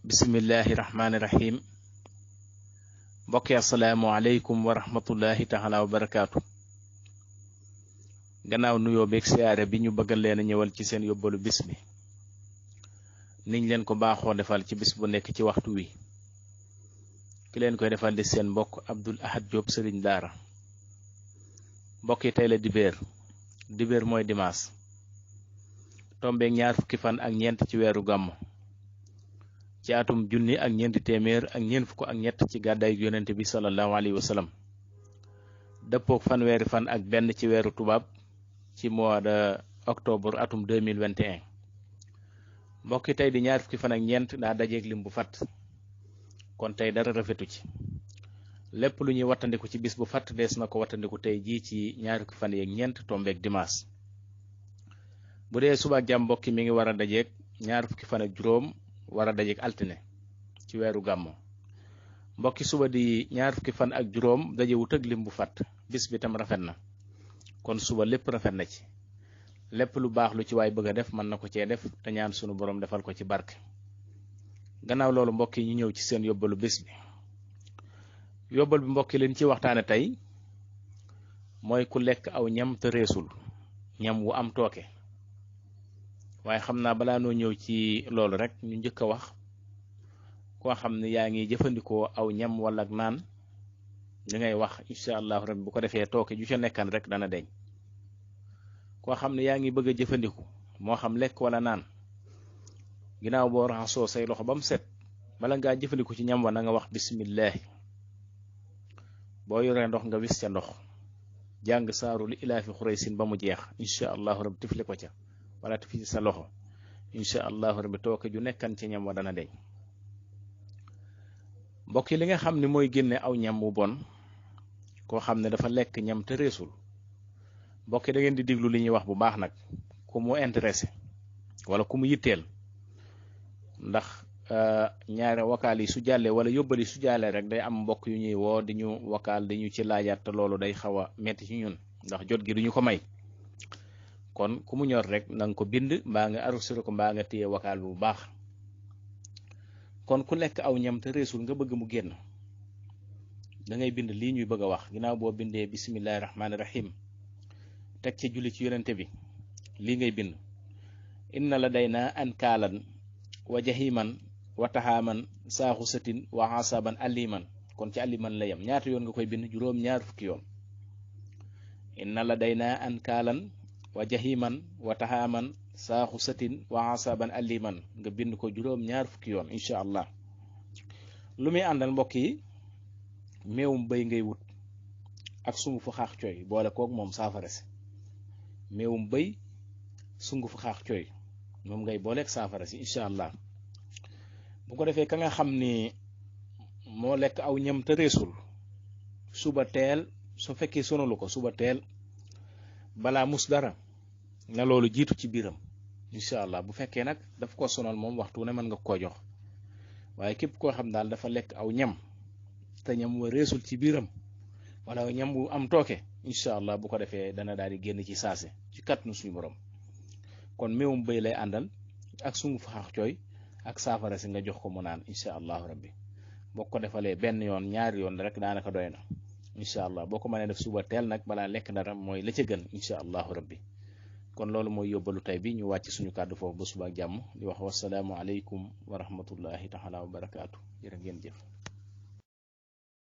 bismillahi rahmaani rahim mbokki asalaamualeykum wa rahmatullahi taala wa barakaatu. gannaaw nuyoo beeg siyaare bi ñu bëggal leen a ñëwal ci seen yóbbalu bis bi niñ leen ko baaxoo defal ci bis bu nekk ci waxtu wi ki leen koy defal di seen mbokk Abdul Ahad Diop sëriñ daara. mbokk yi tey la dibéer mooy dimaas tombeeg ñaar fukki fan ak ñeent ci weeru gàmmu ci atum junni ak ñeenti téeméer ak ñeent fukk ak ñett ci gàddaay yonente bi sallallahu alayhi wa sallam dëppook fanweeri fan ak benn ci weeru tubaab ci mois de octobre atum 2021. mbokki tey di ñaar fukki fan ak ñeent daa dajeeg lim bu fatt kon tey dara rafetu ci lépp lu ñuy wattandiku ci bis bu fatt dees na ko wattandiku tey jii ci ñaar fukki fan yeeg ñeent tombeeg dimanche. bu dee suba ak jàmm mbokki mi ngi war a dajeeg ñaar fukki fan ak juróom war a dajeeg altine ci weeru gàmmu. mbokki suba di ñaar fukki fan ak juróom dajewut ak lim bu fatt bis bi tam rafet na kon suba lépp rafet na ci lépp lu baax lu ci waay bëgg a def mën na ko cee def te ñaan sunu borom defal ko ci barke. gannaaw loolu mbokk yi ñu ñëw ci seen yóbbalu bés bi. yóbbal bi mbokk yi leen ci waxtaane tey mooy ku lekk aw ñam te reesul ñam wu am tooke. waaye xam naa balaa noo ñëw ci loolu rek ñu njëkk a wax koo xam ne yaa ngi jëfandikoo aw ñam wala ak naan li ngay wax incha allahu rabbi bu ko defee tooke ju ca nekkan rek dana deñ. koo xam ne yaa ngi bëgg a jëfandiku moo xam lekk wala naan ginnaaw boo raxasoo say loxo ba mu set bala ngaa jëfandiku ci ñam wa na nga wax bismillahi. boo yoree ndox nga wis ca ndox jàng saaru li ilaafi xuraysin ba mu jeex incha allahu rabbi tifli ko ca wala tifli sa loxo incha allahu rabbi tooke ju nekkan ci ñam wa dana deñ. mbokk yi li nga xam ne mooy génne aw ñam wu bon koo xam ne dafa lekk ñam te reesul mbokk yi da ngeen di diglu li ñuy wax bu baax nag ku mu intéressé wala ku mu yitteel ndax ñaari wakaal yi su jàllee wala yóbbali su jàllee rek day am mbokk yu ñuy woo di ñu wakaal di ñu ci laajaat te loolu day xaw a metti ci ñun ndax jot gi duñu ko may. kon ku mu ñor rek na nga ko bind mbaa nga arrosé ko mbaa nga téye wakaal bu baax. kon ku lekk aw ñam te reesul nga bëgg mu génn da ngay bind lii ñuy bëgg a wax ginnaaw boo bindee bismillahi rahmaani rahim teg ci julli ci yonente bi lii ngay bind inna la day naa an kaalan wa jahiman wa taxaaman saaxu satin wa asaban aliman. kon ci aliman la yem ñaata yoon nga koy bind juróom ñaar fukki yoon. inna la day naa an kaalan wa jahiman wa taxaaman saaxu satin wa asaban aliman nga bind ko juróom ñaar fukki yoon incha allah. lu muy àndal mbokk yi meewum bëy ngay wut ak sungufu xaax cooy boole koog moom saafara si. meewum bëy sungufu xaax cooy moom ngay booleeg saafara si incha allah. bu ko defee ka nga xam ni moo lekk aw ñam te reesul suba teel su fekkee sonalu ko suba teel balaa mus dara na loolu jiitu ci biiram incha allah. bu fekkee nag daf ko sonal moom waxtu ne mën nga koo jox waaye képp koo xam daal dafa lekk aw ñam te ñam wa reesul ci biiram wala ñam wu am tooke incha allah bu ko defee dana daal di génn ci saase ci kàttanu suñu borom. kon méewum bëy lay àndal ak sungu fa xaax cooy ak saafara si nga jox ko mu naan incha allahu rabbi. boo ko defalee benn yoon ñaari yoon rek daanaka doy na incha allah. boo ko mënee def suba teel nag balaa lekk dara mooy la ca gën incha allahu rabbi. kon loolu mooy yóbbalu tey bi ñu wàcc suñu kàddu foofu ba suba ak jàmm di wax wasalaamu aleykum wa rahmatullahi taala wa barakaatu. jërë ngeen jëf.